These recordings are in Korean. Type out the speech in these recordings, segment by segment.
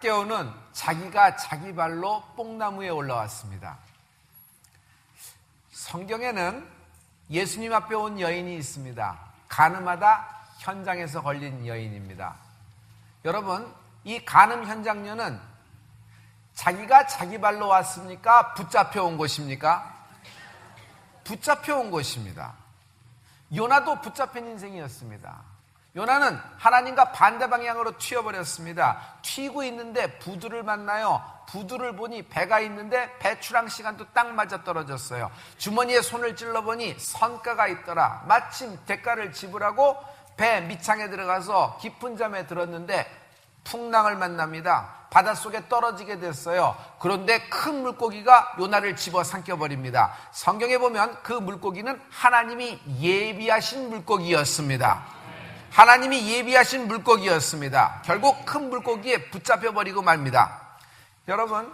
삭개오는 자기가 자기 발로 뽕나무에 올라왔습니다. 성경에는 예수님 앞에 온 여인이 있습니다. 가늠하다 현장에서 걸린 여인입니다. 여러분, 이 간음 현장녀는 자기가 자기 발로 왔습니까? 붙잡혀 온 것입니까? 붙잡혀 온 것입니다. 요나도 붙잡힌 인생이었습니다. 요나는 하나님과 반대 방향으로 튀어버렸습니다. 튀고 있는데 부두를 만나요. 부두를 보니 배가 있는데 배출항 시간도 딱 맞아 떨어졌어요. 주머니에 손을 찔러보니 선가가 있더라. 마침 대가를 지불하고 배 밑창에 들어가서 깊은 잠에 들었는데 풍랑을 만납니다. 바닷속에 떨어지게 됐어요. 그런데 큰 물고기가 요나를 집어삼켜버립니다. 성경에 보면 그 물고기는 하나님이 예비하신 물고기였습니다. 하나님이 예비하신 물고기였습니다. 결국 큰 물고기에 붙잡혀버리고 맙니다. 여러분,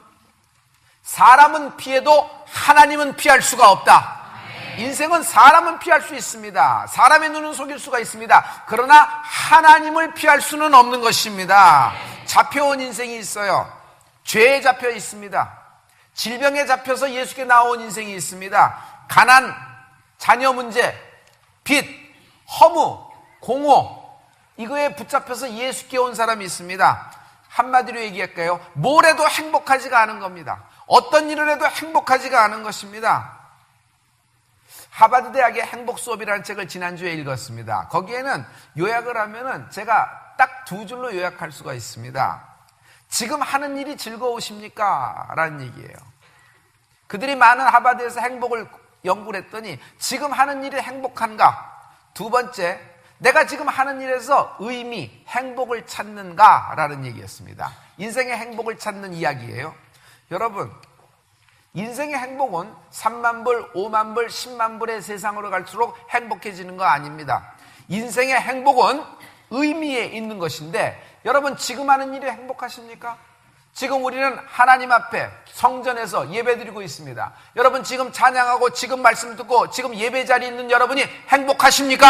사람은 피해도 하나님은 피할 수가 없다. 인생은 사람은 피할 수 있습니다. 사람의 눈은 속일 수가 있습니다. 그러나 하나님을 피할 수는 없는 것입니다. 잡혀온 인생이 있어요. 죄에 잡혀 있습니다. 질병에 잡혀서 예수께 나온 인생이 있습니다. 가난, 자녀 문제, 빚, 허무, 공허, 이거에 붙잡혀서 예수께 온 사람이 있습니다. 한마디로 얘기할까요? 뭘 해도 행복하지가 않은 겁니다. 어떤 일을 해도 행복하지가 않은 것입니다. 하버드 대학의 행복 수업이라는 책을 지난주에 읽었습니다. 거기에는 요약을 하면은 제가 딱 두 줄로 요약할 수가 있습니다. 지금 하는 일이 즐거우십니까? 라는 얘기예요. 그들이 많은 하버드에서 행복을 연구를 했더니 지금 하는 일이 행복한가? 두 번째, 내가 지금 하는 일에서 의미, 행복을 찾는가? 라는 얘기였습니다. 인생의 행복을 찾는 이야기예요. 여러분, 인생의 행복은 3만 불, 5만 불, 10만 불의 세상으로 갈수록 행복해지는 거 아닙니다. 인생의 행복은 의미에 있는 것인데, 여러분 지금 하는 일이 행복하십니까? 지금 우리는 하나님 앞에 성전에서 예배드리고 있습니다. 여러분 지금 찬양하고 지금 말씀 듣고 지금 예배 자리에 있는 여러분이 행복하십니까?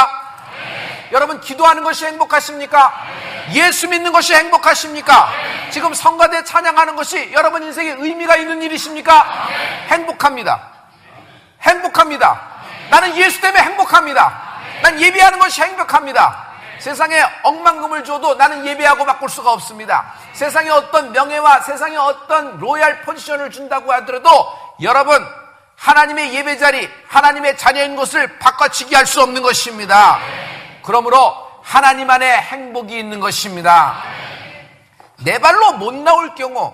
네. 여러분 기도하는 것이 행복하십니까? 네. 예수 믿는 것이 행복하십니까? 네. 지금 성가대 찬양하는 것이 여러분 인생에 의미가 있는 일이십니까? 네. 행복합니다. 행복합니다. 네. 나는 예수 때문에 행복합니다. 네. 난 예배하는 것이 행복합니다. 세상에 억만금을 줘도 나는 예배하고 바꿀 수가 없습니다. 세상에 어떤 명예와 세상에 어떤 로얄 포지션을 준다고 하더라도 여러분 하나님의 예배 자리, 하나님의 자녀인 것을 바꿔치기 할 수 없는 것입니다. 그러므로 하나님 안에 행복이 있는 것입니다. 내 발로 못 나올 경우,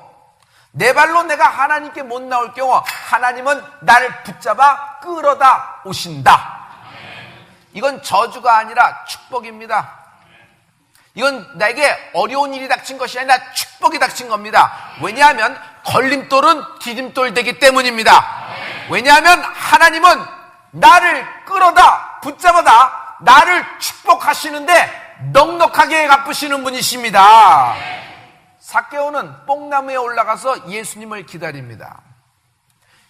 내 발로 내가 하나님께 못 나올 경우 하나님은 나를 붙잡아 끌어다 오신다. 이건 저주가 아니라 축복입니다. 이건 나에게 어려운 일이 닥친 것이 아니라 축복이 닥친 겁니다. 왜냐하면 걸림돌은 디딤돌 되기 때문입니다. 왜냐하면 하나님은 나를 끌어다 붙잡아다 나를 축복하시는데 넉넉하게 갚으시는 분이십니다. 삭개오는 뽕나무에 올라가서 예수님을 기다립니다.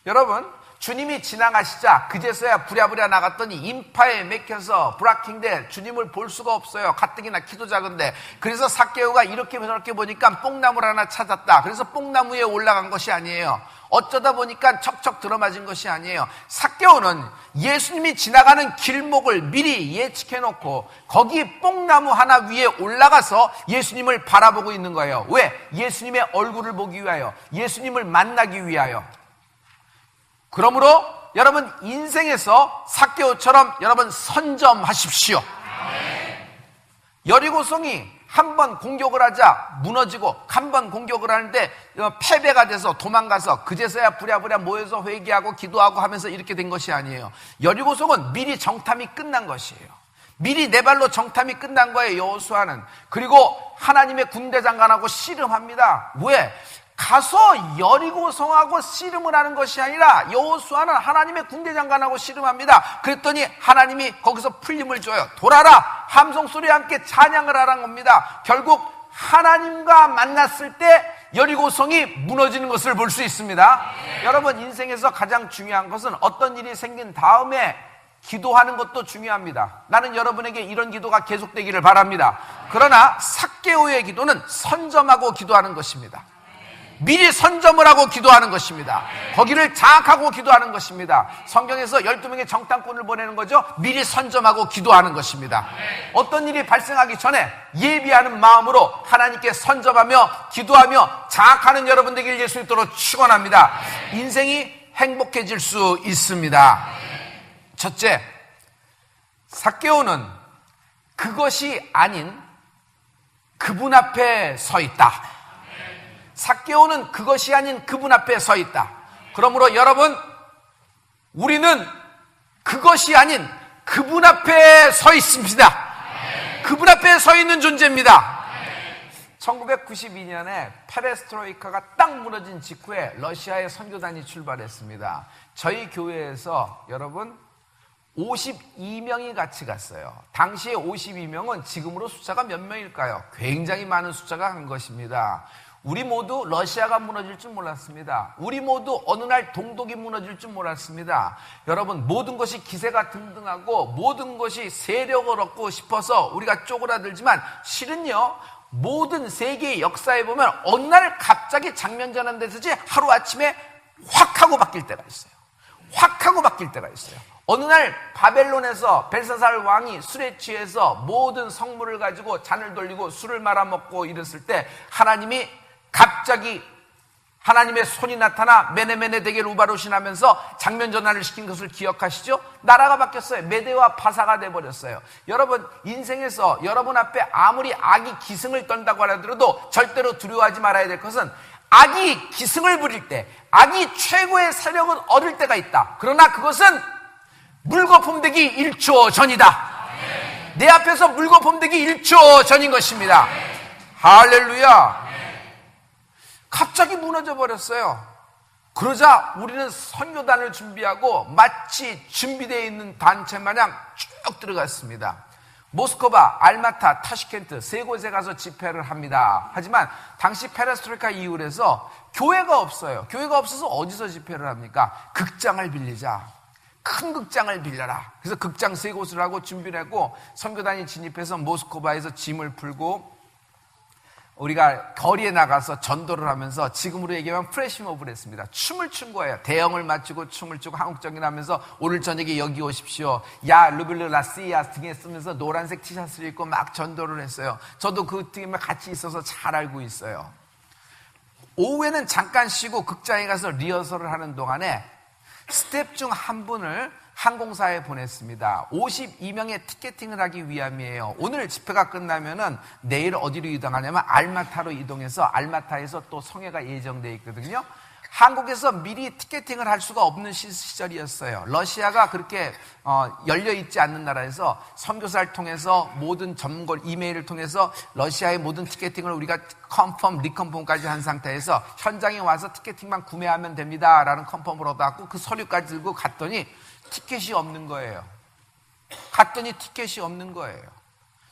여러분, 주님이 지나가시자 그제서야 부랴부랴 나갔더니 인파에 맥혀서 브라킹돼 주님을 볼 수가 없어요. 가뜩이나 키도 작은데. 그래서 삭개오가 이렇게 저렇게 보니까 뽕나무를 하나 찾았다. 그래서 뽕나무에 올라간 것이 아니에요. 어쩌다 보니까 척척 들어맞은 것이 아니에요. 삭개오는 예수님이 지나가는 길목을 미리 예측해놓고 거기 뽕나무 하나 위에 올라가서 예수님을 바라보고 있는 거예요. 왜? 예수님의 얼굴을 보기 위하여, 예수님을 만나기 위하여. 그러므로 여러분 인생에서 삭개오처럼 여러분 선점하십시오. 여리고성이 한 번 공격을 하자 무너지고 한 번 공격을 하는데 패배가 돼서 도망가서 그제서야 부랴부랴 모여서 회개하고 기도하고 하면서 이렇게 된 것이 아니에요. 여리고성은 미리 정탐이 끝난 것이에요. 미리 내 발로 정탐이 끝난 거예요. 여호수아는. 그리고 하나님의 군대장관하고 씨름합니다. 왜? 가서 여리고성하고 씨름을 하는 것이 아니라 여호수아는 하나님의 군대장관하고 씨름합니다. 그랬더니 하나님이 거기서 풀림을 줘요. 돌아라, 함성소리와 함께 찬양을 하라는 겁니다. 결국 하나님과 만났을 때 여리고성이 무너지는 것을 볼 수 있습니다. 여러분 인생에서 가장 중요한 것은 어떤 일이 생긴 다음에 기도하는 것도 중요합니다. 나는 여러분에게 이런 기도가 계속되기를 바랍니다. 그러나 삭개오의 기도는 선점하고 기도하는 것입니다. 미리 선점을 하고 기도하는 것입니다. 거기를 장악하고 기도하는 것입니다. 성경에서 12명의 정탐꾼을 보내는 거죠. 미리 선점하고 기도하는 것입니다. 어떤 일이 발생하기 전에 예비하는 마음으로 하나님께 선점하며 기도하며 장악하는 여러분 되길 예수 이름으로 축원합니다. 인생이 행복해질 수 있습니다. 첫째, 삭개오는 그것이 아닌 그분 앞에 서 있다. 삭개오는 그것이 아닌 그분 앞에 서 있다. 그러므로 여러분, 우리는 그것이 아닌 그분 앞에 서 있습니다. 그분 앞에 서 있는 존재입니다. 1992년에 페레스트로이카가 딱 무너진 직후에 러시아의 선교단이 출발했습니다. 저희 교회에서 여러분 52명이 같이 갔어요. 당시에 52명은 지금으로 숫자가 몇 명일까요? 굉장히 많은 숫자가 간 것입니다. 우리 모두 러시아가 무너질 줄 몰랐습니다. 우리 모두 어느 날 동독이 무너질 줄 몰랐습니다. 여러분, 모든 것이 기세가 등등하고 모든 것이 세력을 얻고 싶어서 우리가 쪼그라들지만 실은요, 모든 세계의 역사에 보면 어느 날 갑자기 장면 전환되듯이 하루아침에 확 하고 바뀔 때가 있어요. 확 하고 바뀔 때가 있어요. 어느 날 바벨론에서 벨사살 왕이 술에 취해서 모든 성물을 가지고 잔을 돌리고 술을 말아먹고 이랬을 때 하나님이 갑자기 하나님의 손이 나타나 메네메네 대겔 우바루신 하면서 장면 전환을 시킨 것을 기억하시죠? 나라가 바뀌었어요. 메대와 바사가 돼버렸어요. 여러분, 인생에서 여러분 앞에 아무리 악이 기승을 떤다고 하더라도 절대로 두려워하지 말아야 될 것은 악이 기승을 부릴 때, 악이 최고의 세력을 얻을 때가 있다. 그러나 그것은 물거품되기 1초 전이다. 내 앞에서 물거품되기 1초 전인 것입니다. 할렐루야. 갑자기 무너져 버렸어요. 그러자 우리는 선교단을 준비하고 마치 준비되어 있는 단체 마냥 쭉 들어갔습니다. 모스크바, 알마타, 타슈켄트 세 곳에 가서 집회를 합니다. 하지만 당시 페레스트로이카 이후에서 교회가 없어요. 교회가 없어서 어디서 집회를 합니까? 극장을 빌리자. 큰 극장을 빌려라. 그래서 극장 세 곳을 하고 준비를 하고 선교단이 진입해서 모스크바에서 짐을 풀고 우리가 거리에 나가서 전도를 하면서 지금으로 얘기하면 프레시몹을 했습니다. 춤을 춘 거예요. 대형을 맞추고 춤을 추고 한국적인 하면서 오늘 저녁에 여기 오십시오. 야 르빌르 라시아 등에 쓰면서 노란색 티셔츠를 입고 막 전도를 했어요. 저도 그 팀에 같이 있어서 잘 알고 있어요. 오후에는 잠깐 쉬고 극장에 가서 리허설을 하는 동안에 스텝 중 한 분을 항공사에 보냈습니다. 52명의 티켓팅을 하기 위함이에요. 오늘 집회가 끝나면은 내일 어디로 이동하냐면 알마타로 이동해서 알마타에서 또 성회가 예정되어 있거든요. 한국에서 미리 티켓팅을 할 수가 없는 시절이었어요. 러시아가 그렇게 열려 있지 않는 나라에서 선교사를 통해서 모든 점걸 이메일을 통해서 러시아의 모든 티켓팅을 우리가 컨펌, 리컨펌까지 한 상태에서 현장에 와서 티켓팅만 구매하면 됩니다라는 컨펌을 얻어갖고 그 서류까지 들고 갔더니 티켓이 없는 거예요. 갔더니 티켓이 없는 거예요.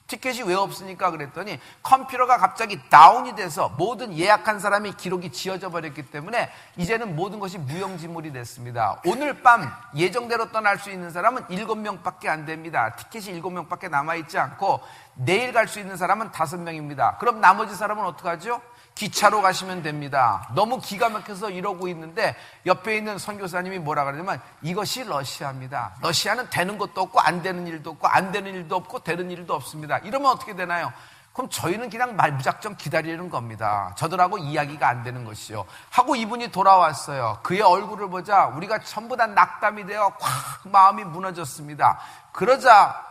티켓이 왜 없으니까 그랬더니 컴퓨터가 갑자기 다운이 돼서 모든 예약한 사람이 기록이 지워져 버렸기 때문에 이제는 모든 것이 무용지물이 됐습니다. 오늘 밤 예정대로 떠날 수 있는 사람은 7명밖에 안 됩니다. 티켓이 7명밖에 남아있지 않고 내일 갈 수 있는 사람은 5명입니다. 그럼 나머지 사람은 어떡하죠? 기차로 가시면 됩니다. 너무 기가 막혀서 이러고 있는데 옆에 있는 선교사님이 뭐라 그러냐면 이것이 러시아입니다. 러시아는 되는 것도 없고 안 되는 일도 없고 안 되는 일도 없고 되는 일도 없습니다. 이러면 어떻게 되나요? 그럼 저희는 그냥 무작정 기다리는 겁니다. 저들하고 이야기가 안 되는 것이요. 하고 이분이 돌아왔어요. 그의 얼굴을 보자 우리가 전부 다 낙담이 되어 확 마음이 무너졌습니다. 그러자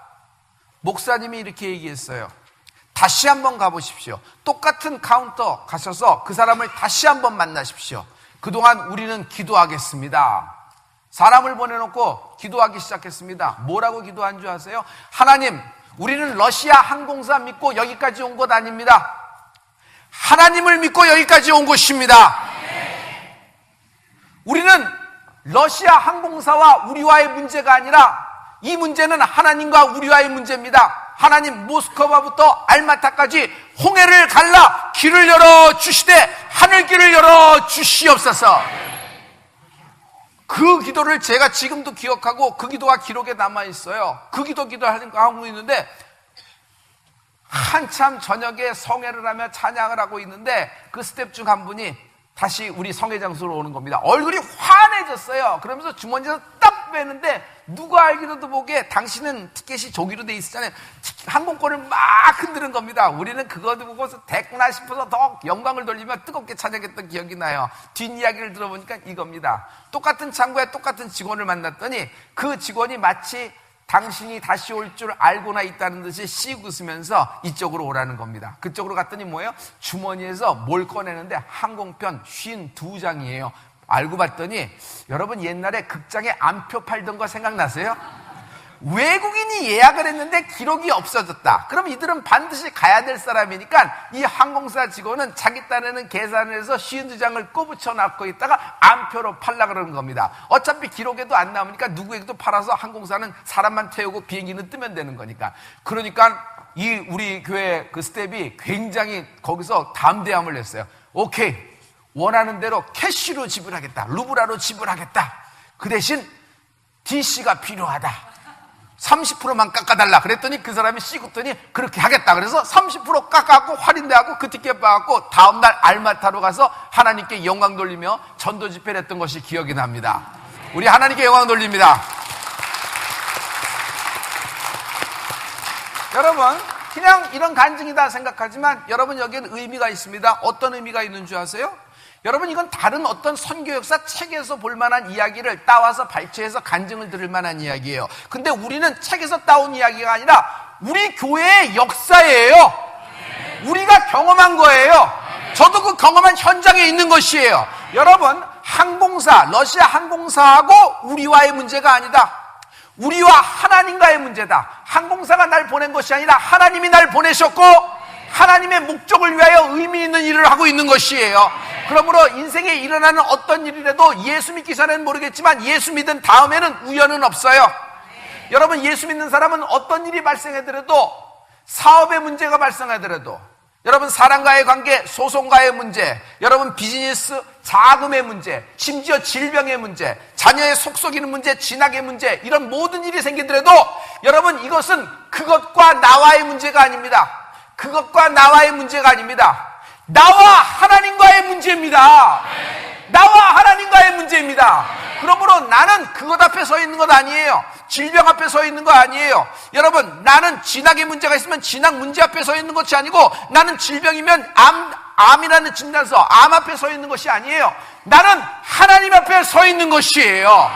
목사님이 이렇게 얘기했어요. 다시 한번 가보십시오. 똑같은 카운터 가셔서 그 사람을 다시 한번 만나십시오. 그동안 우리는 기도하겠습니다. 사람을 보내놓고 기도하기 시작했습니다. 뭐라고 기도한 줄 아세요? 하나님, 우리는 러시아 항공사 믿고 여기까지 온 것 아닙니다. 하나님을 믿고 여기까지 온 것입니다. 우리는 러시아 항공사와 우리와의 문제가 아니라 이 문제는 하나님과 우리와의 문제입니다. 하나님, 모스크바부터 알마타까지 홍해를 갈라 길을 열어 주시되 하늘길을 열어 주시옵소서. 그 기도를 제가 지금도 기억하고 그 기도가 기록에 남아있어요. 그 기도하고 있는데 한참 저녁에 성회를 하며 찬양을 하고 있는데 그 스텝 중 한 분이 다시 우리 성회 장소로 오는 겁니다. 얼굴이 환해졌어요. 그러면서 주머니에서 딱 빼는데 누가 알기로도 보기에 당신은 티켓이 조기로 돼 있었잖아요. 항공권을 막 흔드는 겁니다. 우리는 그거 보고서 됐구나 싶어서 더 영광을 돌리며 뜨겁게 찬양했던 기억이 나요. 뒷이야기를 들어보니까 이겁니다. 똑같은 창구에 똑같은 직원을 만났더니 그 직원이 마치 당신이 다시 올 줄 알고나 있다는 듯이 씩 웃으면서 이쪽으로 오라는 겁니다. 그쪽으로 갔더니 뭐예요? 주머니에서 뭘 꺼내는데 항공편 52장이에요. 알고 봤더니 여러분 옛날에 극장에 암표 팔던 거 생각나세요? 외국인이 예약을 했는데 기록이 없어졌다. 그럼 이들은 반드시 가야 될 사람이니까 이 항공사 직원은 자기 딴에는 계산을 해서 52장을 꼬부쳐 놨고 있다가 암표로 팔라 그러는 겁니다. 어차피 기록에도 안 남으니까 누구에게도 팔아서 항공사는 사람만 태우고 비행기는 뜨면 되는 거니까. 그러니까 이 우리 교회 그 스텝이 굉장히 거기서 담대함을 냈어요. 오케이, 원하는 대로 캐시로 지불하겠다. 루브라로 지불하겠다. 그 대신 DC가 필요하다. 30%만 깎아달라 그랬더니 그 사람이 씩웃더니 그렇게 하겠다. 그래서 30% 깎아갖고 할인돼갖고 그 티켓 받아갖고 다음날 알마타로 가서 하나님께 영광 돌리며 전도 집회를 했던 것이 기억이 납니다. 우리 하나님께 영광 돌립니다. 여러분 그냥 이런 간증이다 생각하지만 여러분 여기에는 의미가 있습니다. 어떤 의미가 있는 줄 아세요? 여러분 이건 다른 어떤 선교 역사 책에서 볼 만한 이야기를 따와서 발췌해서 간증을 들을 만한 이야기예요. 근데 우리는 책에서 따온 이야기가 아니라 우리 교회의 역사예요. 우리가 경험한 거예요. 저도 그 경험한 현장에 있는 것이에요. 여러분 항공사, 러시아 항공사하고 우리와의 문제가 아니다. 우리와 하나님과의 문제다. 항공사가 날 보낸 것이 아니라 하나님이 날 보내셨고 하나님의 목적을 위하여 의미 있는 일을 하고 있는 것이에요. 그러므로 인생에 일어나는 어떤 일이라도 예수 믿기 전에는 모르겠지만 예수 믿은 다음에는 우연은 없어요. 여러분 예수 믿는 사람은 어떤 일이 발생하더라도 사업의 문제가 발생하더라도 여러분 사람과의 관계, 소송과의 문제, 여러분 비즈니스, 자금의 문제, 심지어 질병의 문제, 자녀의 속썩이는 문제, 진학의 문제 이런 모든 일이 생기더라도 여러분 이것은 그것과 나와의 문제가 아닙니다. 그것과 나와의 문제가 아닙니다. 나와 하나님과의 문제입니다. 나와 하나님과의 문제입니다. 그러므로 나는 그것 앞에 서 있는 것 아니에요. 질병 앞에 서 있는 거 아니에요. 여러분 나는 진학의 문제가 있으면 진학 문제 앞에 서 있는 것이 아니고 나는 질병이면 암이라는 진단서 암 앞에 서 있는 것이 아니에요. 나는 하나님 앞에 서 있는 것이에요.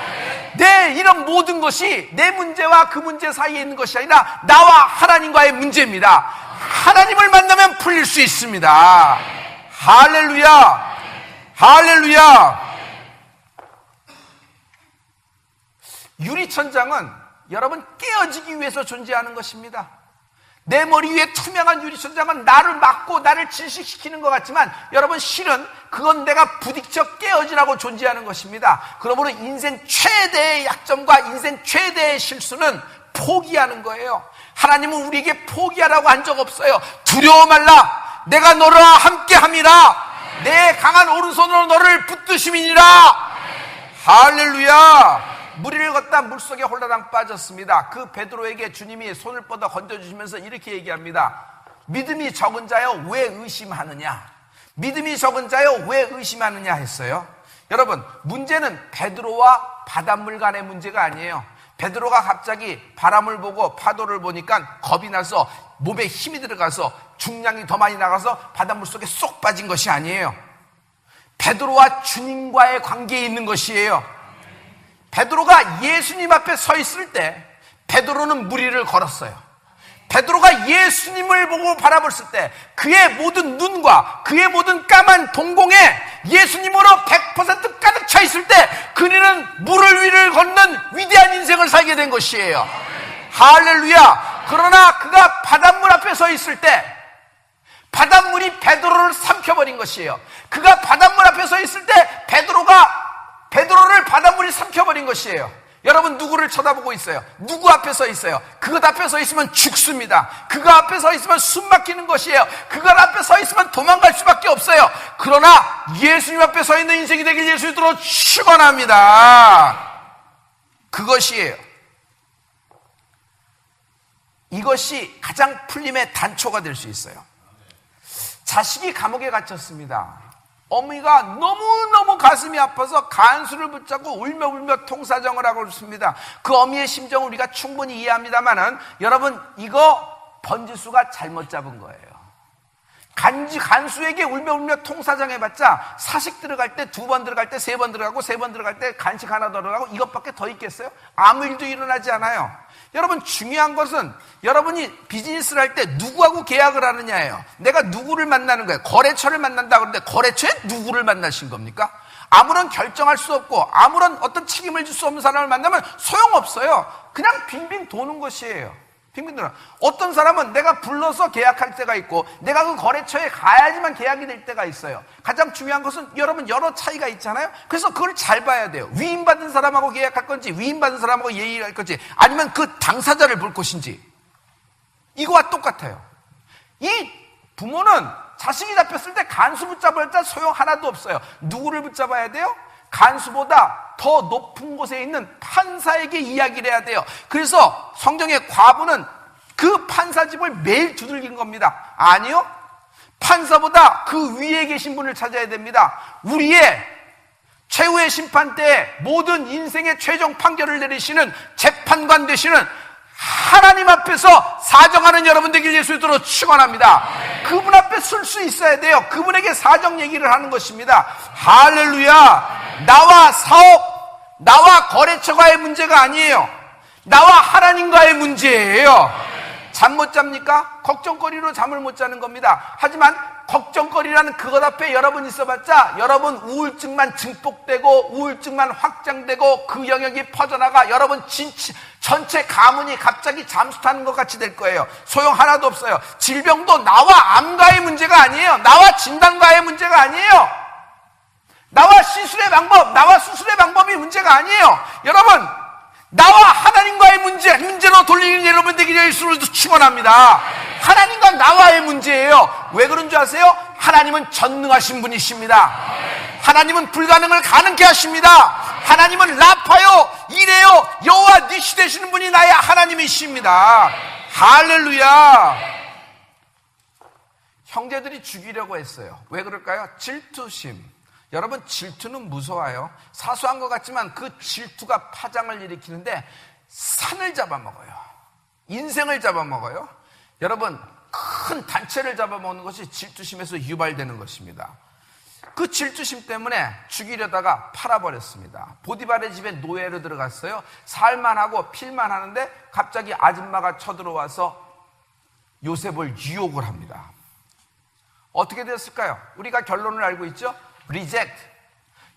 내 이런 모든 것이 내 문제와 그 문제 사이에 있는 것이 아니라 나와 하나님과의 문제입니다. 하나님을 만나면 풀릴 수 있습니다. 할렐루야, 할렐루야. 유리천장은 여러분 깨어지기 위해서 존재하는 것입니다. 내 머리 위에 투명한 유리천장은 나를 막고 나를 질식시키는 것 같지만 여러분 실은 그건 내가 부딪혀 깨어지라고 존재하는 것입니다. 그러므로 인생 최대의 약점과 인생 최대의 실수는 포기하는 거예요. 하나님은 우리에게 포기하라고 한 적 없어요. 두려워 말라. 내가 너와 함께 함이라. 내 강한 오른손으로 너를 붙드심이니라. 할렐루야. 무리를 걷다 물속에 홀라당 빠졌습니다. 그 베드로에게 주님이 손을 뻗어 건져주시면서 이렇게 얘기합니다. 믿음이 적은 자여 왜 의심하느냐. 믿음이 적은 자여 왜 의심하느냐 했어요. 여러분 문제는 베드로와 바닷물 간의 문제가 아니에요. 베드로가 갑자기 바람을 보고 파도를 보니까 겁이 나서 몸에 힘이 들어가서 중량이 더 많이 나가서 바닷물 속에 쏙 빠진 것이 아니에요. 베드로와 주님과의 관계에 있는 것이에요. 베드로가 예수님 앞에 서 있을 때 베드로는 무리를 걸었어요. 베드로가 예수님을 보고 바라봤을 때 그의 모든 눈과 그의 모든 까만 동공에 예수님으로 100% 가득 차 있을 때 그는 물을 위를 걷는 위대한 인생을 살게 된 것이에요. 할렐루야. 그러나 그가 바닷물 앞에 서 있을 때 바닷물이 베드로를 삼켜버린 것이에요. 그가 바닷물 앞에 서 있을 때 베드로를 바닷물이 삼켜버린 것이에요. 여러분 누구를 쳐다보고 있어요? 누구 앞에 서 있어요? 그것 앞에 서 있으면 죽습니다. 그거 앞에 서 있으면 숨 막히는 것이에요. 그것 앞에 서 있으면 도망갈 수밖에 없어요. 그러나 예수님 앞에 서 있는 인생이 되길 예수님으로 축원합니다. 그것이에요. 이것이 가장 풀림의 단초가 될 수 있어요. 자식이 감옥에 gat혔습니다. 어머니가 너무너무 가슴이 아파서 간수를 붙잡고 울며 통사정을 하고 있습니다. 그 어미의 심정을 우리가 충분히 이해합니다만은 여러분, 이거 번지수가 잘못 잡은 거예요. 간수에게 울며 통사정해봤자 사식 들어갈 때 2번 들어갈 때 3번 들어가고 3번 들어갈 때 간식 하나 들어가고 이것밖에 더 있겠어요? 아무 일도 일어나지 않아요. 여러분, 중요한 것은 여러분이 비즈니스를 할 때 누구하고 계약을 하느냐예요. 내가 누구를 만나는 거예요. 거래처를 만난다 그러는데 거래처에 누구를 만나신 겁니까? 아무런 결정할 수 없고 아무런 어떤 책임을 질 수 없는 사람을 만나면 소용없어요. 그냥 빙빙 도는 것이에요. 빙빙 돌아. 어떤 사람은 내가 불러서 계약할 때가 있고 내가 그 거래처에 가야지만 계약이 될 때가 있어요. 가장 중요한 것은 여러분 여러 차이가 있잖아요. 그래서 그걸 잘 봐야 돼요. 위임받은 사람하고 계약할 건지 위임받은 사람하고 예의할 건지 아니면 그 당사자를 볼 것인지. 이거와 똑같아요. 이 부모는 자식이 잡혔을 때 간수 붙잡아야 소용 하나도 없어요. 누구를 붙잡아야 돼요? 간수보다 더 높은 곳에 있는 판사에게 이야기를 해야 돼요. 그래서 성경의 과부는 그 판사 집을 매일 두들긴 겁니다. 아니요, 판사보다 그 위에 계신 분을 찾아야 됩니다. 우리의 최후의 심판 때 모든 인생의 최종 판결을 내리시는 재판관 되시는 하나님 앞에서 사정하는 여러분 되길 예수님으로 축원합니다. 그분 앞에 설 수 있어야 돼요. 그분에게 사정 얘기를 하는 것입니다. 할렐루야. 나와 사업, 나와 거래처가의 문제가 아니에요. 나와 하나님과의 문제예요. 잠 못 잡니까? 걱정거리로 잠을 못 자는 겁니다. 하지만 걱정거리라는 그것 앞에 여러분 있어봤자 여러분 우울증만 증폭되고 우울증만 확장되고 그 영역이 퍼져나가 여러분 전체 가문이 갑자기 잠수타는 것 같이 될 거예요. 소용 하나도 없어요. 질병도 나와 암과의 문제가 아니에요. 나와 진단과의 문제가 아니에요. 나와 시술의 방법, 나와 수술의 방법이 문제가 아니에요. 여러분, 나와 하나님과의 문제로 돌리는 여러분 되기를 예수를 축원합니다. 하나님과 나와의 문제예요. 왜 그런 줄 아세요? 하나님은 전능하신 분이십니다. 하나님은 불가능을 가능케 하십니다. 하나님은 라파요, 이레요, 여호와 니시 되시는 분이 나의 하나님이십니다. 할렐루야. 형제들이 죽이려고 했어요. 왜 그럴까요? 질투심. 여러분, 질투는 무서워요. 사소한 것 같지만 그 질투가 파장을 일으키는데 산을 잡아먹어요. 인생을 잡아먹어요. 여러분, 큰 단체를 잡아먹는 것이 질투심에서 유발되는 것입니다. 그 질투심 때문에 죽이려다가 팔아버렸습니다. 보디발의 집에 노예로 들어갔어요. 살만 하고 필만 하는데 갑자기 아줌마가 쳐들어와서 요셉을 유혹을 합니다. 어떻게 됐을까요? 우리가 결론을 알고 있죠? 리젝트.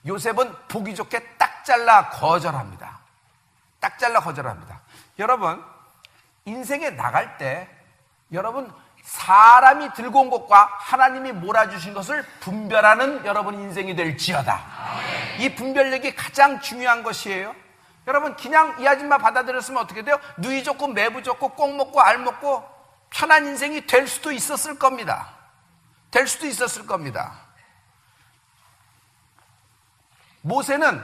요셉은 보기 좋게 딱 잘라 거절합니다. 딱 잘라 거절합니다. 여러분, 인생에 나갈 때 여러분 사람이 들고 온 것과 하나님이 몰아주신 것을 분별하는 여러분 인생이 될지어다. 이 분별력이 가장 중요한 것이에요. 여러분, 그냥 이 아줌마 받아들였으면 어떻게 돼요? 누이 좋고 매부 좋고 꼭 먹고 알 먹고 편한 인생이 될 수도 있었을 겁니다. 될 수도 있었을 겁니다. 모세는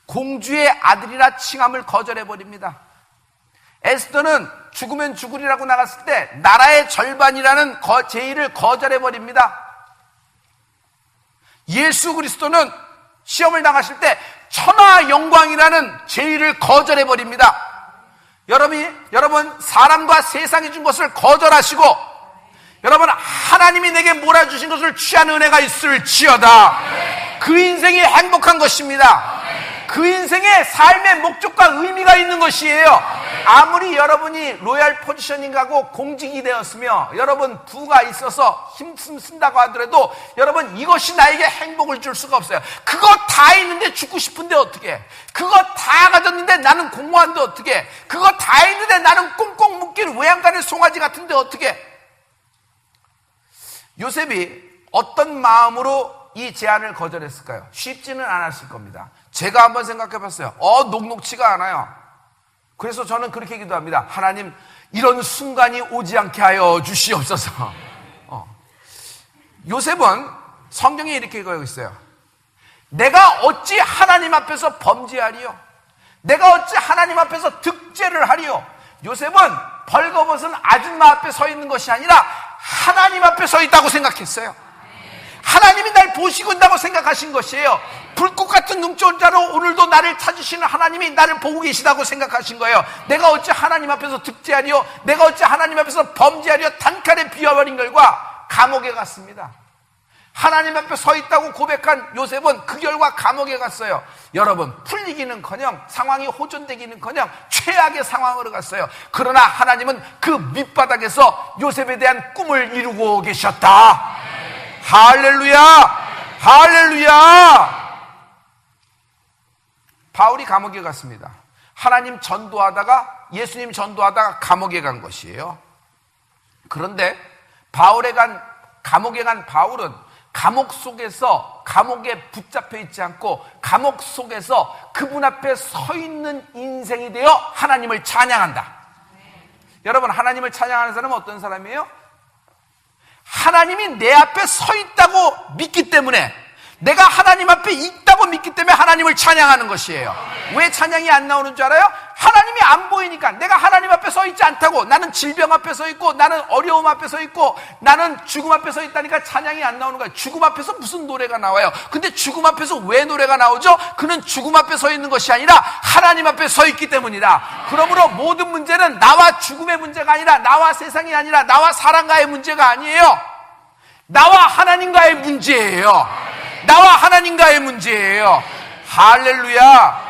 공주의 아들이라 칭함을 거절해버립니다. 에스더는 죽으면 죽으리라고 나갔을 때 나라의 절반이라는 제의를 거절해버립니다. 예수 그리스도는 시험을 당하실 때 천하 영광이라는 제의를 거절해버립니다. 여러분 사람과 세상이 준 것을 거절하시고 여러분 하나님이 내게 몰아주신 것을 취한 은혜가 있을지어다. 그 인생이 행복한 것입니다. 그 인생의 삶의 목적과 의미가 있는 것이에요. 아무리 여러분이 로얄 포지셔닝하고 공직이 되었으며 여러분 부가 있어서 힘씀 쓴다고 하더라도 여러분 이것이 나에게 행복을 줄 수가 없어요. 그거 다 있는데 죽고 싶은데 어떻게? 그거 다 가졌는데 나는 공무원인데 어떻게? 그거 다 있는데 나는 꽁꽁 묶인 외양간의 송아지 같은데 어떻게? 요셉이 어떤 마음으로 이 제안을 거절했을까요? 쉽지는 않았을 겁니다. 제가 한번 생각해 봤어요. 녹록치가 않아요. 그래서 저는 그렇게 기도합니다. 하나님, 이런 순간이 오지 않게 하여 주시옵소서. 요셉은 성경에 이렇게 읽고 있어요. 내가 어찌 하나님 앞에서 범죄하리요? 내가 어찌 하나님 앞에서 득죄를 하리요? 요셉은 벌거벗은 아줌마 앞에 서 있는 것이 아니라 하나님 앞에 서 있다고 생각했어요. 하나님이 날 보시고 있다고 생각하신 것이에요. 불꽃 같은 눈동자로 오늘도 나를 찾으시는 하나님이 나를 보고 계시다고 생각하신 거예요. 내가 어찌 하나님 앞에서 득죄하리요? 내가 어찌 하나님 앞에서 범죄하리요? 단칼에 비워버린 결과 감옥에 갔습니다. 하나님 앞에 서 있다고 고백한 요셉은 그 결과 감옥에 갔어요. 여러분, 풀리기는커녕 상황이 호전되기는커녕 최악의 상황으로 갔어요. 그러나 하나님은 그 밑바닥에서 요셉에 대한 꿈을 이루고 계셨다. 할렐루야! 할렐루야! 바울이 감옥에 갔습니다. 하나님 전도하다가, 예수님 전도하다가 감옥에 간 것이에요. 그런데 감옥에 간 바울은 감옥 속에서 감옥에 붙잡혀 있지 않고 감옥 속에서 그분 앞에 서 있는 인생이 되어 하나님을 찬양한다. 여러분, 하나님을 찬양하는 사람은 어떤 사람이에요? 하나님이 내 앞에 서 있다고 믿기 때문에, 내가 하나님 앞에 있다고 믿기 때문에 하나님을 찬양하는 것이에요. 왜 찬양이 안 나오는 줄 알아요? 하나님이 안 보이니까. 내가 하나님 앞에 서 있지 않다고, 나는 질병 앞에 서 있고, 나는 어려움 앞에 서 있고, 나는 죽음 앞에 서 있다니까 찬양이 안 나오는 거예요. 죽음 앞에서 무슨 노래가 나와요? 근데 죽음 앞에서 왜 노래가 나오죠? 그는 죽음 앞에 서 있는 것이 아니라 하나님 앞에 서 있기 때문이다. 그러므로 모든 문제는 나와 죽음의 문제가 아니라, 나와 세상이 아니라, 나와 사람과의 문제가 아니에요. 나와 하나님과의 문제예요. 나와 하나님과의 문제예요. 할렐루야.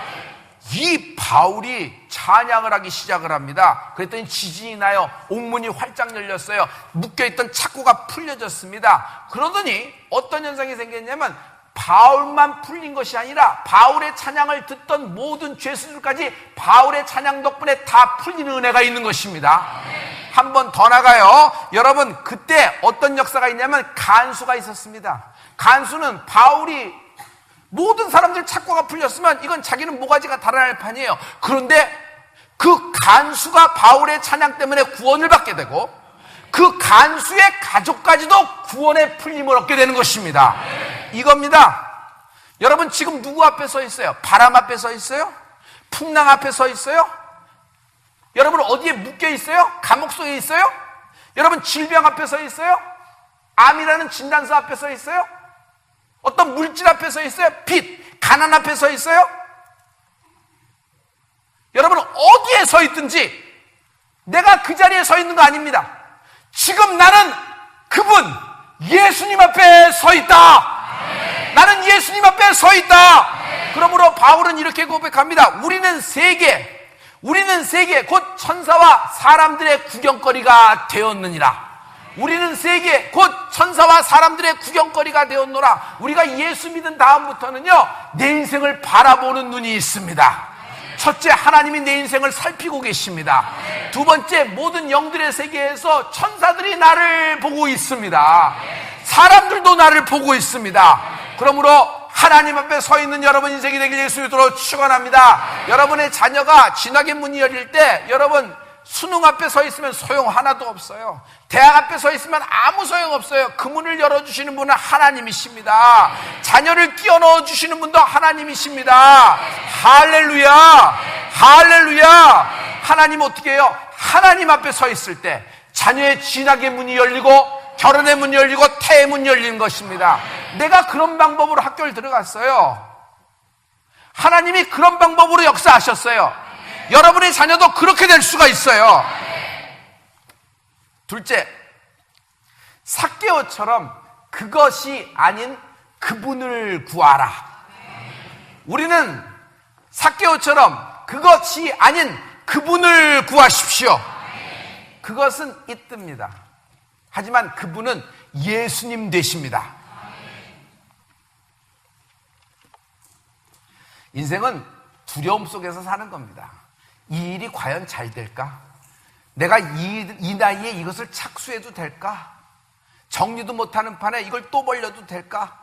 이 바울이 찬양을 하기 시작을 합니다. 그랬더니 지진이 나요. 옥문이 활짝 열렸어요. 묶여있던 착고가 풀려졌습니다. 그러더니 어떤 현상이 생겼냐면, 바울만 풀린 것이 아니라 바울의 찬양을 듣던 모든 죄수들까지 바울의 찬양 덕분에 다 풀리는 은혜가 있는 것입니다. 한 번 더 나가요. 여러분, 그때 어떤 역사가 있냐면 간수가 있었습니다. 간수는 바울이 모든 사람들 착고가 풀렸으면 이건 자기는 모가지가 달아날 판이에요. 그런데 그 간수가 바울의 찬양 때문에 구원을 받게 되고, 그 간수의 가족까지도 구원의 풀림을 얻게 되는 것입니다. 이겁니다. 여러분, 지금 누구 앞에 서 있어요? 바람 앞에 서 있어요? 풍랑 앞에 서 있어요? 여러분, 어디에 묶여 있어요? 감옥 속에 있어요? 여러분, 질병 앞에 서 있어요? 암이라는 진단서 앞에 서 있어요? 어떤 물질 앞에 서 있어요? 빚, 가난 앞에 서 있어요? 여러분, 어디에 서 있든지 내가 그 자리에 서 있는 거 아닙니다. 지금 나는 그분 예수님 앞에 서 있다. 나는 예수님 앞에 서 있다. 그러므로 바울은 이렇게 고백합니다. 우리는 세계 곧 천사와 사람들의 구경거리가 되었느니라. 우리는 세계 곧 천사와 사람들의 구경거리가 되었노라. 우리가 예수 믿은 다음부터는요, 내 인생을 바라보는 눈이 있습니다. 첫째, 하나님이 내 인생을 살피고 계십니다. 두 번째, 모든 영들의 세계에서 천사들이 나를 보고 있습니다. 사람들도 나를 보고 있습니다. 그러므로 하나님 앞에 서 있는 여러분 인생이 되길 예수 이름으로 축원합니다. 여러분의 자녀가 진학의 문이 열릴 때, 여러분 수능 앞에 서 있으면 소용 하나도 없어요. 대학 앞에 서 있으면 아무 소용 없어요. 그 문을 열어주시는 분은 하나님이십니다. 자녀를 끼워 넣어주시는 분도 하나님이십니다. 할렐루야. 할렐루야. 하나님 어떻게 해요? 하나님 앞에 서 있을 때 자녀의 진학의 문이 열리고, 결혼의 문이 열리고, 태의 문이 열리는 것입니다. 내가 그런 방법으로 학교를 들어갔어요. 하나님이 그런 방법으로 역사하셨어요. 여러분의 자녀도 그렇게 될 수가 있어요. 둘째, 삭개오처럼 그것이 아닌 그분을 구하라. 우리는 삭개오처럼 그것이 아닌 그분을 구하십시오. 그것은 있습니다. 하지만 그분은 예수님 되십니다. 인생은 두려움 속에서 사는 겁니다. 이 일이 과연 잘 될까? 내가 이 나이에 이것을 착수해도 될까? 정리도 못하는 판에 이걸 또 벌려도 될까?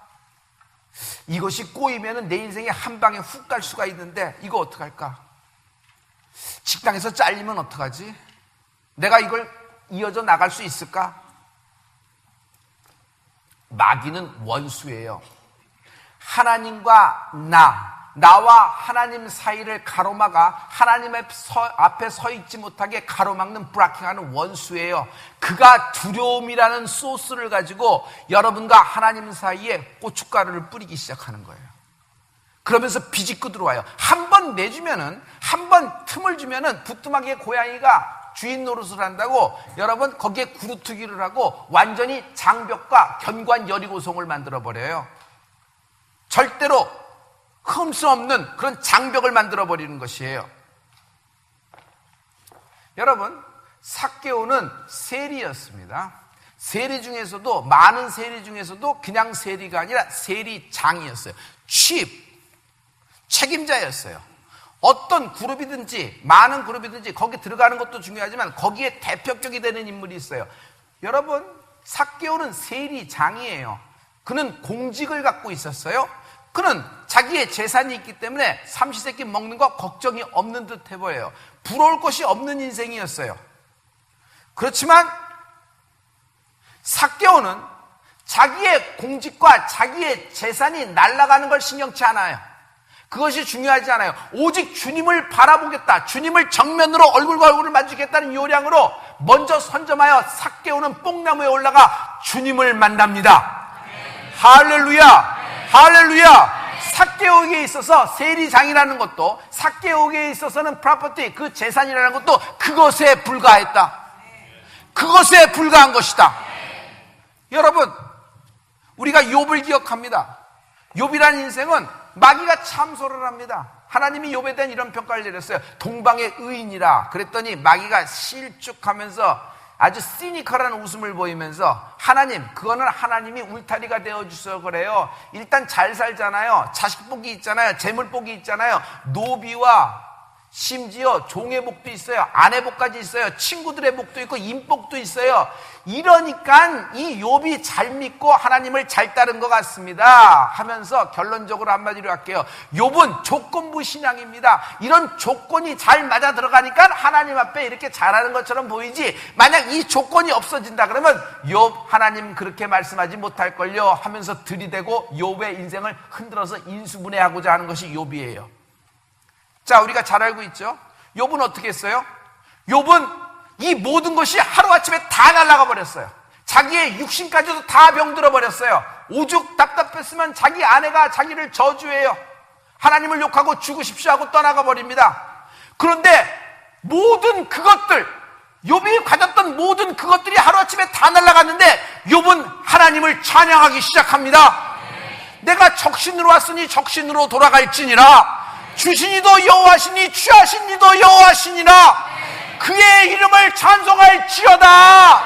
이것이 꼬이면 내 인생에 한 방에 훅 갈 수가 있는데 이거 어떡할까? 직장에서 잘리면 어떡하지? 내가 이걸 이어져 나갈 수 있을까? 마귀는 원수예요. 하나님과 나와 하나님 사이를 가로막아 하나님 앞에 서 있지 못하게 가로막는 브라킹하는 원수예요. 그가 두려움이라는 소스를 가지고 여러분과 하나님 사이에 고춧가루를 뿌리기 시작하는 거예요. 그러면서 비집고 들어와요. 한 번 내주면은, 한 번 틈을 주면은 부뚜막이의 고양이가 주인 노릇을 한다고 여러분 거기에 구루트기를 하고 완전히 장벽과 견고한 여리고성을 만들어버려요. 절대로 흠수 없는 그런 장벽을 만들어버리는 것이에요. 여러분, 삭개오는 세리였습니다. 세리 중에서도, 많은 세리 중에서도 그냥 세리가 아니라 세리장이었어요. 책임자였어요. 어떤 그룹이든지, 많은 그룹이든지 거기 들어가는 것도 중요하지만 거기에 대표격이 되는 인물이 있어요. 여러분, 삭개오는 세리장이에요. 그는 공직을 갖고 있었어요. 그는 자기의 재산이 있기 때문에 삼시세끼 먹는 거 걱정이 없는 듯 해 보여요. 부러울 것이 없는 인생이었어요. 그렇지만 삭개오는 자기의 공직과 자기의 재산이 날아가는 걸 신경치 않아요. 그것이 중요하지 않아요. 오직 주님을 바라보겠다, 주님을 정면으로 얼굴과 얼굴을 마주겠다는 요량으로 먼저 선점하여 삭개오는 뽕나무에 올라가 주님을 만납니다. 할렐루야! 할렐루야! 삭개오에게 있어서 세리장이라는 것도, 삭개오에게 있어서는 프로퍼티, 그 재산이라는 것도 그것에 불과했다. 그것에 불과한 것이다. 여러분, 우리가 욥을 기억합니다. 욥이라는 인생은 마귀가 참소를 합니다. 하나님이 욥에 대한 이런 평가를 내렸어요. 동방의 의인이라 그랬더니 마귀가 실축하면서 아주 시니컬한 웃음을 보이면서 하나님, 그거는 하나님이 울타리가 되어주셔서 그래요. 일단 잘 살잖아요. 자식 복이 있잖아요. 재물 복이 있잖아요. 노비와 심지어 종의 복도 있어요. 아내 복까지 있어요. 친구들의 복도 있고 인복도 있어요. 이러니까 이 욥이 잘 믿고 하나님을 잘 따른 것 같습니다 하면서 결론적으로 한마디로 할게요. 욥은 조건부 신앙입니다. 이런 조건이 잘 맞아 들어가니까 하나님 앞에 이렇게 잘하는 것처럼 보이지, 만약 이 조건이 없어진다 그러면 욥, 하나님 그렇게 말씀하지 못할걸요 하면서 들이대고 욥의 인생을 흔들어서 인수분해하고자 하는 것이 욥이에요. 자, 우리가 잘 알고 있죠? 욥은 어떻게 했어요? 욥은 이 모든 것이 하루아침에 다 날아가 버렸어요. 자기의 육신까지도 다 병들어 버렸어요. 오죽 답답했으면 자기 아내가 자기를 저주해요. 하나님을 욕하고 죽으십시오 하고 떠나가 버립니다. 그런데 모든 그것들, 욥이 가졌던 모든 그것들이 하루아침에 다 날아갔는데 욥은 하나님을 찬양하기 시작합니다. 내가 적신으로 왔으니 적신으로 돌아갈지니라. 주신이도 여호와시니 취하신이도 여호와시니라. 그의 이름을 찬송할지어다.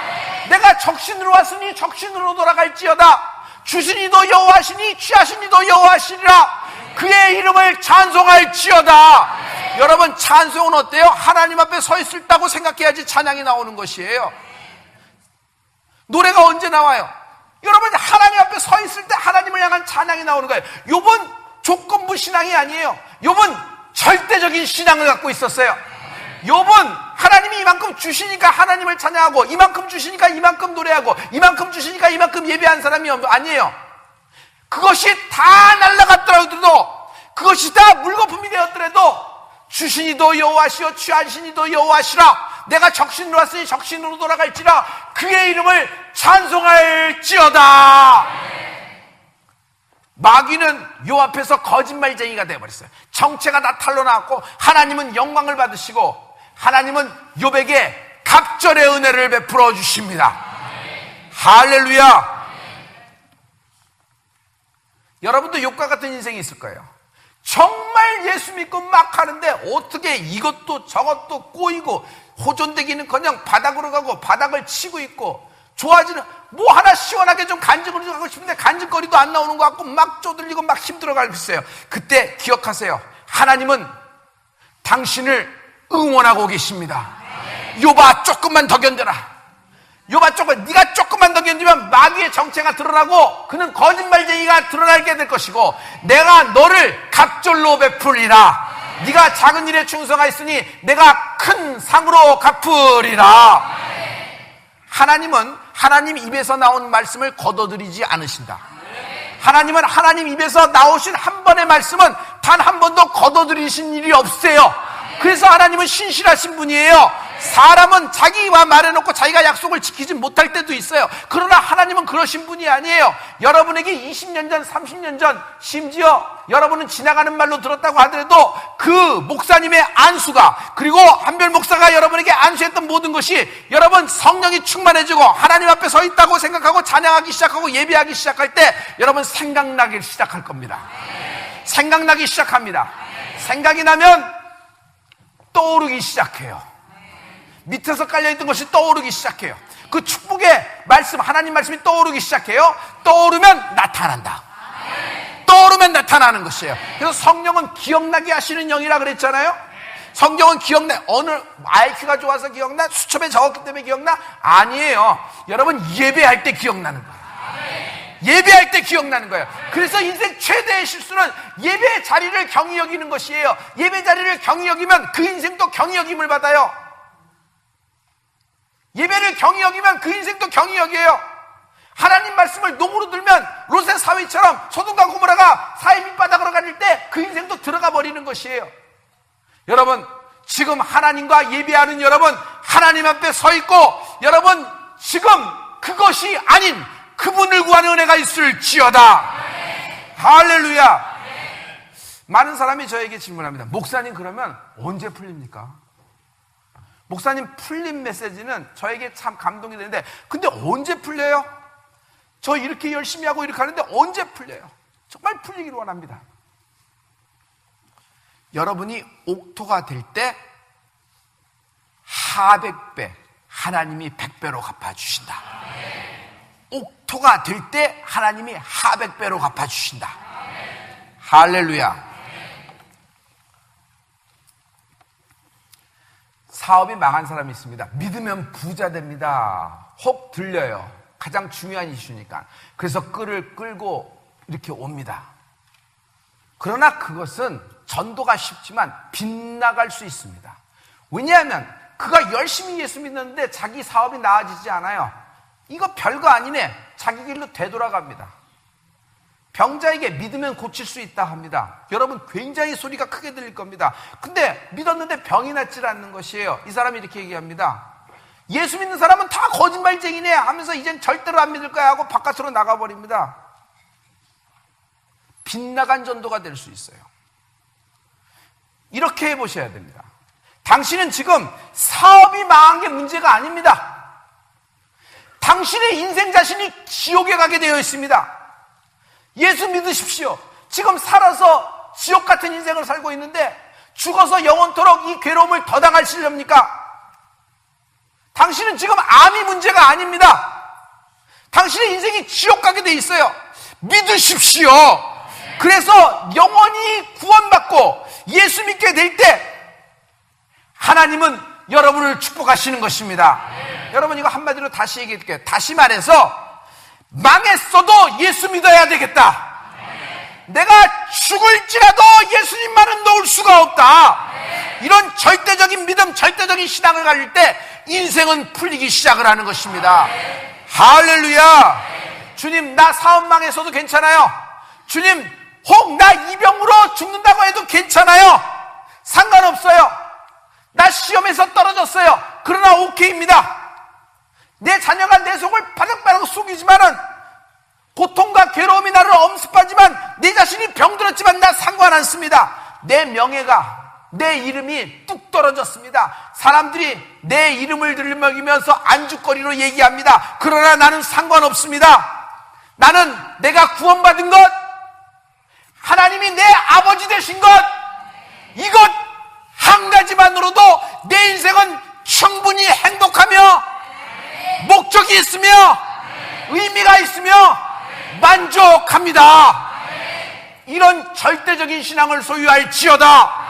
내가 적신으로 왔으니 적신으로 돌아갈지어다. 주신이도 여호와시니 취하신이도 여호와시니라. 그의 이름을 찬송할지어다. 여러분, 찬송은 어때요? 하나님 앞에 서 있었다고 생각해야지 찬양이 나오는 것이에요. 노래가 언제 나와요? 여러분, 하나님 앞에 서 있을 때 하나님을 향한 찬양이 나오는 거예요. 욥은 조건부 신앙이 아니에요. 욥은 절대적인 신앙을 갖고 있었어요. 욥은 하나님이 이만큼 주시니까 하나님을 찬양하고, 이만큼 주시니까 이만큼 노래하고, 이만큼 주시니까 이만큼 예배한 사람이 아니에요. 그것이 다 날아갔더라도, 그것이 다 물거품이 되었더라도 주신이도 여호와시오 취하신이도 여호와시라. 내가 적신으로 왔으니 적신으로 돌아갈지라. 그의 이름을 찬송할지어다. 마귀는 요 앞에서 거짓말쟁이가 되어버렸어요. 정체가 다 탄로나왔고 하나님은 영광을 받으시고 하나님은 욥에게 갑절의 은혜를 베풀어 주십니다. 할렐루야. 여러분도 욥과 같은 인생이 있을 거예요. 정말 예수 믿고 막 하는데 어떻게 이것도 저것도 꼬이고 호전되기는커녕 바닥으로 가고 바닥을 치고 있고, 좋아지는 뭐 하나 시원하게 좀 간증을 좀 하고 싶은데 간증거리도 안 나오는 것 같고 막 쪼들리고 막 힘들어가고 있어요. 그때 기억하세요. 하나님은 당신을 응원하고 계십니다. 욥아, 조금만 더 견뎌라. 욥아, 네가 조금만 더 견디면 마귀의 정체가 드러나고 그는 거짓말쟁이가 드러나게 될 것이고 내가 너를 갑절로 베풀리라. 네가 작은 일에 충성하였으니 내가 큰 상으로 갚으리라. 하나님은 하나님 입에서 나온 말씀을 거둬들이지 않으신다. 하나님은 하나님 입에서 나오신 한 번의 말씀은 단 한 번도 거둬들이신 일이 없으세요. 그래서 하나님은 신실하신 분이에요. 사람은 자기와 말해놓고 자기가 약속을 지키지 못할 때도 있어요. 그러나 하나님은 그러신 분이 아니에요. 여러분에게 20년 전, 30년 전, 심지어 여러분은 지나가는 말로 들었다고 하더라도 그 목사님의 안수가, 그리고 한별 목사가 여러분에게 안수했던 모든 것이 여러분 성령이 충만해지고 하나님 앞에 서 있다고 생각하고 찬양하기 시작하고 예배하기 시작할 때 여러분 생각나기 시작할 겁니다. 생각나기 시작합니다. 생각이 나면 떠오르기 시작해요. 밑에서 깔려있던 것이 떠오르기 시작해요. 그 축복의 말씀, 하나님 말씀이 떠오르기 시작해요. 떠오르면 나타난다. 떠오르면 나타나는 것이에요. 그래서 성령은 기억나게 하시는 영이라 그랬잖아요. 성경은 기억나, 어느 IQ가 좋아서 기억나? 수첩에 적었기 때문에 기억나? 아니에요. 여러분 예배할 때 기억나는 거예요. 예배할 때 기억나는 거예요. 그래서 인생 최대의 실수는 예배의 자리를 경히 여기는 것이에요. 예배 자리를 경히 여기면 그 인생도 경히 여김을 받아요. 예배를 경히 여기면 그 인생도 경히 여겨요. 하나님 말씀을 농으로 들면 롯의 사위처럼 소돔과 고모라가 사회 밑바닥으로 가릴 때 그 인생도 들어가 버리는 것이에요. 여러분, 지금 하나님과 예배하는 여러분, 하나님 앞에 서 있고 여러분 지금 그것이 아닌 그분을 구하는 은혜가 있을지어다. 할렐루야. 많은 사람이 저에게 질문합니다. 목사님, 그러면 언제 풀립니까? 목사님, 풀림 메시지는 저에게 참 감동이 되는데, 근데 언제 풀려요? 저 이렇게 열심히 하고 이렇게 하는데 언제 풀려요? 정말 풀리기를 원합니다. 여러분이 옥토가 될 때 하백배, 하나님이 100배로 갚아주신다. 옥토가 될 때 하나님이 하백배로 갚아주신다. 할렐루야. 사업이 망한 사람이 있습니다. 믿으면 부자 됩니다. 혹 들려요. 가장 중요한 이슈니까. 그래서 끈을 끌고 이렇게 옵니다. 그러나 그것은 전도가 쉽지만 빗나갈 수 있습니다. 왜냐하면 그가 열심히 예수 믿는데 자기 사업이 나아지지 않아요. 이거 별거 아니네. 자기 길로 되돌아갑니다. 병자에게 믿으면 고칠 수 있다 합니다. 여러분 굉장히 소리가 크게 들릴 겁니다. 근데 믿었는데 병이 낫질 않는 것이에요. 이 사람이 이렇게 얘기합니다. 예수 믿는 사람은 다 거짓말쟁이네 하면서 이젠 절대로 안 믿을 거야 하고 바깥으로 나가버립니다. 빗나간 전도가 될 수 있어요. 이렇게 해보셔야 됩니다. 당신은 지금 사업이 망한 게 문제가 아닙니다. 당신의 인생 자신이 지옥에 가게 되어 있습니다. 예수 믿으십시오. 지금 살아서 지옥 같은 인생을 살고 있는데 죽어서 영원토록 이 괴로움을 더 당하시렵니까? 당신은 지금 암이 문제가 아닙니다. 당신의 인생이 지옥 가게 돼 있어요. 믿으십시오. 그래서 영원히 구원받고 예수 믿게 될 때 하나님은 여러분을 축복하시는 것입니다. 여러분 이거 한마디로 다시 얘기할게요. 다시 말해서 망했어도 예수 믿어야 되겠다. 내가 죽을지라도 예수님만은 놓을 수가 없다. 이런 절대적인 믿음, 절대적인 신앙을 가질 때 인생은 풀리기 시작을 하는 것입니다. 할렐루야. 주님, 나 사업 망했어도 괜찮아요. 주님, 혹 나 이 병으로 죽는다고 해도 괜찮아요. 상관없어요. 나 시험에서 떨어졌어요. 그러나 오케이입니다. 내 자녀가 내 속을 바닥바닥 속이지만은 고통과 괴로움이 나를 엄습하지만 내 자신이 병들었지만 나 상관 않습니다. 내 명예가, 내 이름이 뚝 떨어졌습니다. 사람들이 내 이름을 들먹이면서 안주거리로 얘기합니다. 그러나 나는 상관없습니다. 나는 내가 구원받은 것, 하나님이 내 아버지 되신 것, 이것 한 가지만으로도 내 인생은 충분히 행복하며 목적이 있으며 의미가 있으며 만족합니다. 이런 절대적인 신앙을 소유할지어다.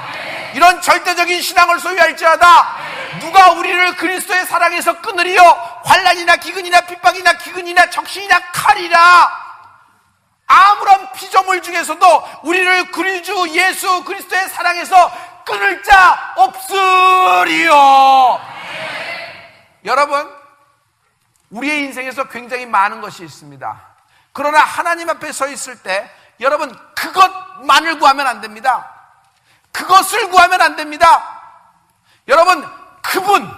이런 절대적인 신앙을 소유할지어다. 누가 우리를 그리스도의 사랑에서 끊으리요? 환난이나 기근이나 핍박이나 기근이나 적신이나 칼이라. 아무런 피조물 중에서도 우리를 그리주 예수 그리스도의 사랑에서 끊을 자 없으리요. 여러분, 우리의 인생에서 굉장히 많은 것이 있습니다. 그러나 하나님 앞에 서 있을 때 여러분 그것만을 구하면 안 됩니다. 그것을 구하면 안 됩니다. 여러분 그분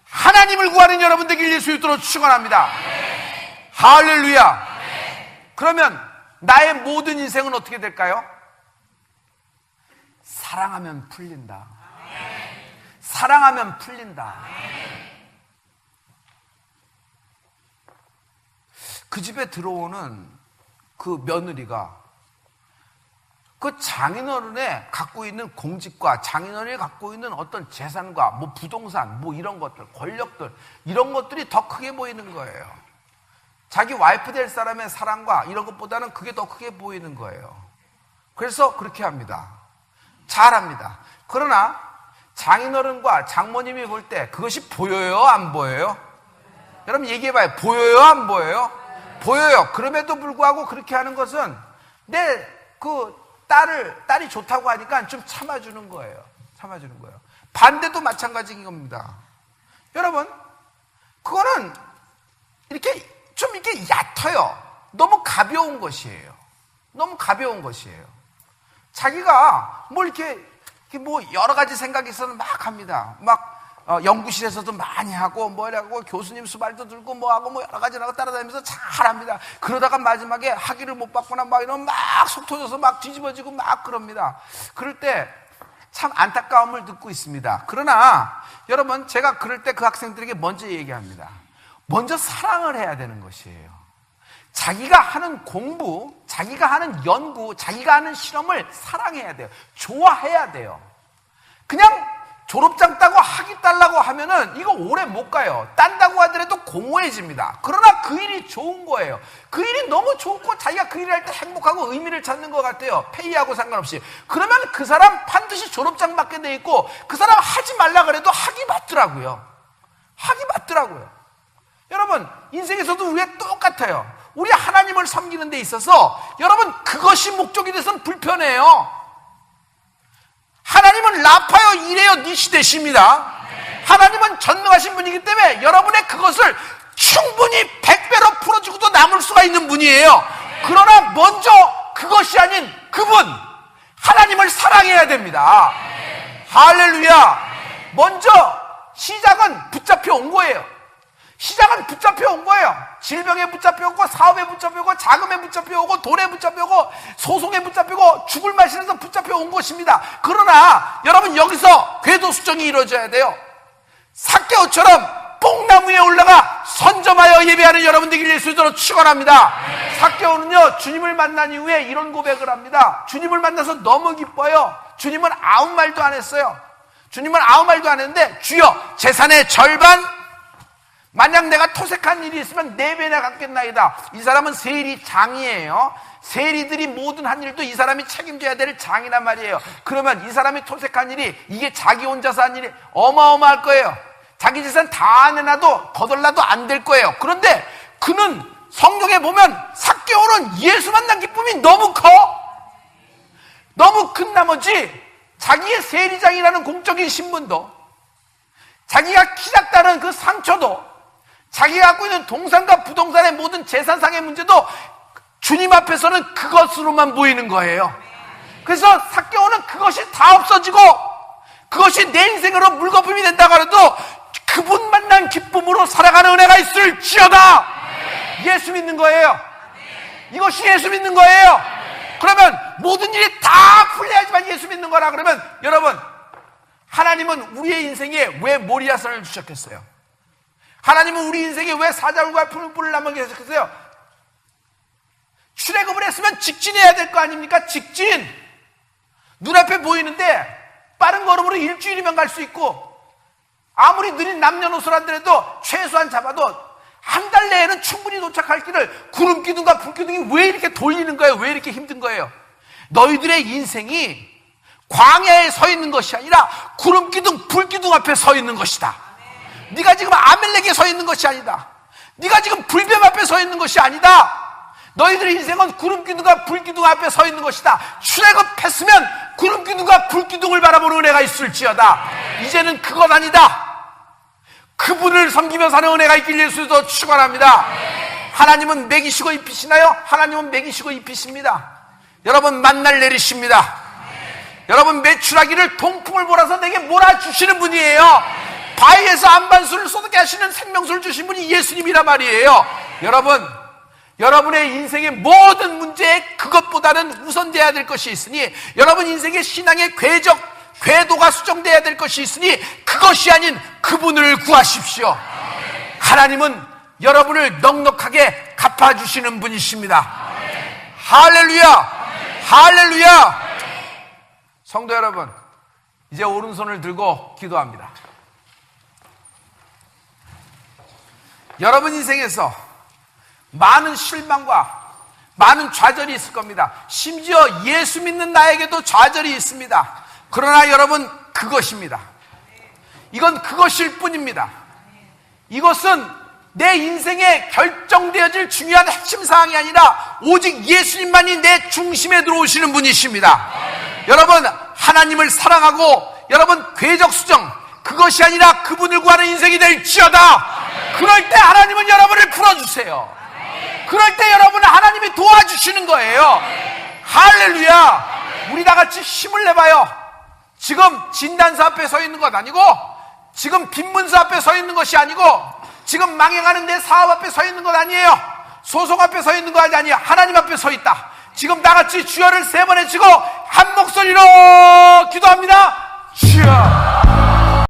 하나님을 구하는 여러분 되길 예수 이름으로 축원합니다. 할렐루야. 그러면 나의 모든 인생은 어떻게 될까요? 사랑하면 풀린다. 사랑하면 풀린다. 그 집에 들어오는 그 며느리가 그 장인어른의 갖고 있는 공직과 장인어른이 갖고 있는 어떤 재산과 뭐 부동산 뭐 이런 것들, 권력들 이런 것들이 더 크게 보이는 거예요. 자기 와이프 될 사람의 사랑과 이런 것보다는 그게 더 크게 보이는 거예요. 그래서 그렇게 합니다. 잘합니다. 그러나 장인어른과 장모님이 볼 때 그것이 보여요? 안 보여요? 여러분 얘기해봐요. 보여요? 안 보여요? 보여요. 그럼에도 불구하고 그렇게 하는 것은 내 딸이 좋다고 하니까 좀 참아주는 거예요. 참아주는 거예요. 반대도 마찬가지인 겁니다. 여러분, 그거는 이렇게 얕아요. 너무 가벼운 것이에요. 너무 가벼운 것이에요. 자기가 뭐 이렇게 뭐 여러 가지 생각이 있어서 막 합니다. 연구실에서도 많이 하고 뭐라고 교수님 수발도 들고 뭐하고 뭐 여러 가지라고 따라다니면서 잘합니다. 그러다가 마지막에 학위를 못 받거나 막 이러면 막 속 터져서 막 뒤집어지고 막 그럽니다. 그럴 때 참 안타까움을 듣고 있습니다. 그러나 여러분 제가 그럴 때 그 학생들에게 먼저 얘기합니다. 먼저 사랑을 해야 되는 것이에요. 자기가 하는 공부, 자기가 하는 연구, 자기가 하는 실험을 사랑해야 돼요. 좋아해야 돼요. 그냥 졸업장 따고 학위 따려고 하면은 이거 오래 못 가요. 딴다고 하더라도 공허해집니다. 그러나 그 일이 좋은 거예요. 그 일이 너무 좋고 자기가 그 일을 할 때 행복하고 의미를 찾는 것 같아요. 페이하고 상관없이. 그러면 그 사람 반드시 졸업장 받게 돼 있고 그 사람 하지 말라 그래도 학위 받더라고요. 학위 받더라고요. 여러분 인생에서도 우리가 똑같아요. 우리 하나님을 섬기는 데 있어서 여러분 그것이 목적이 돼서는 불편해요. 하나님은 라파요 이레요 니시 되십니다. 하나님은 전능하신 분이기 때문에 여러분의 그것을 충분히 100배로 풀어주고도 남을 수가 있는 분이에요. 그러나 먼저 그것이 아닌 그분 하나님을 사랑해야 됩니다. 할렐루야. 먼저 시작은 붙잡혀 온 거예요. 시작은 붙잡혀 온 거예요. 질병에 붙잡혀 오고 사업에 붙잡혀 오고 자금에 붙잡혀 오고 돈에 붙잡혀 오고 소송에 붙잡혀 오고 죽을 맛이라서 붙잡혀 온 것입니다. 그러나 여러분 여기서 궤도 수정이 이루어져야 돼요. 삭개오처럼 뽕나무에 올라가 선점하여 예배하는 여러분 되길 예수님으로 축원합니다. 삭개오는요 주님을 만난 이후에 이런 고백을 합니다. 주님을 만나서 너무 기뻐요. 주님은 아무 말도 안 했어요. 주님은 아무 말도 안 했는데 주여 재산의 절반 만약 내가 토색한 일이 있으면 4배나 갚겠나이다. 이 사람은 세리 장이에요. 세리들이 모든 한 일도 이 사람이 책임져야 될 장이란 말이에요. 그러면 이 사람이 토색한 일이 이게 자기 혼자서 한 일이 어마어마할 거예요. 자기 재산 다 내놔도 거덜나도 안 될 거예요. 그런데 그는 성경에 보면 삭개오는 예수 만난 기쁨이 너무 커. 너무 큰 나머지 자기의 세리장이라는 공적인 신분도 자기가 키 작다는 그 상처도 자기가 갖고 있는 동산과 부동산의 모든 재산상의 문제도 주님 앞에서는 그것으로만 보이는 거예요. 그래서 삭개오는 그것이 다 없어지고 그것이 내 인생으로 물거품이 된다고 해도 그분 만난 기쁨으로 살아가는 은혜가 있을지어다. 예수 믿는 거예요. 이것이 예수 믿는 거예요. 그러면 모든 일이 다 풀려야지만 예수 믿는 거라. 그러면 여러분 하나님은 우리의 인생에 왜 모리아산을 주셨겠어요? 하나님은 우리 인생에 왜 사자굴과 푸른불을 남게 하셨겠어요? 출애굽을 했으면 직진해야 될 거 아닙니까? 직진. 눈앞에 보이는데 빠른 걸음으로 일주일이면 갈 수 있고 아무리 느린 남녀노소를 하더라도 최소한 잡아도 한 달 내에는 충분히 도착할 길을 구름기둥과 불기둥이 왜 이렇게 돌리는 거예요? 왜 이렇게 힘든 거예요? 너희들의 인생이 광야에 서 있는 것이 아니라 구름기둥, 불기둥 앞에 서 있는 것이다. 네가 지금 아멜렉에 서 있는 것이 아니다. 네가 지금 불뱀 앞에 서 있는 것이 아니다. 너희들의 인생은 구름기둥과 불기둥 앞에 서 있는 것이다. 출애굽했으면 구름기둥과 불기둥을 바라보는 은혜가 있을지어다. 이제는 그것 아니다. 그분을 섬기며 사는 은혜가 있길 예수도 축원합니다. 하나님은 먹이시고 입히시나요? 하나님은 먹이시고 입히십니다. 여러분 만날 내리십니다. 여러분 메추라기를 동풍을 몰아서 내게 몰아주시는 분이에요. 바위에서 안반수를 쏟게 하시는 생명수를 주신 분이 예수님이란 말이에요. 여러분, 여러분의 인생의 모든 문제에 그것보다는 우선돼야 될 것이 있으니, 여러분 인생의 신앙의 궤도가 수정돼야 될 것이 있으니 그것이 아닌 그분을 구하십시오. 하나님은 여러분을 넉넉하게 갚아주시는 분이십니다. 할렐루야! 할렐루야! 성도 여러분, 이제 오른손을 들고 기도합니다. 여러분 인생에서 많은 실망과 많은 좌절이 있을 겁니다. 심지어 예수 믿는 나에게도 좌절이 있습니다. 그러나 여러분, 그것입니다. 이건 그것일 뿐입니다. 이것은 내 인생에 결정되어질 중요한 핵심 사항이 아니라 오직 예수님만이 내 중심에 들어오시는 분이십니다. 여러분, 하나님을 사랑하고 여러분 궤적 수정, 그것이 아니라 그분을 구하는 인생이 될지어다. 그럴 때 하나님은 여러분을 풀어주세요. 그럴 때 여러분은 하나님이 도와주시는 거예요. 할렐루야. 우리 다 같이 힘을 내봐요. 지금 진단서 앞에 서 있는 것 아니고, 지금 빈문서 앞에 서 있는 것이 아니고, 지금 망해가는 내 사업 앞에 서 있는 것 아니에요. 소송 앞에 서 있는 것 아니에요. 하나님 앞에 서 있다. 지금 다 같이 주여를 3번 외치고 한 목소리로 기도합니다. 주여.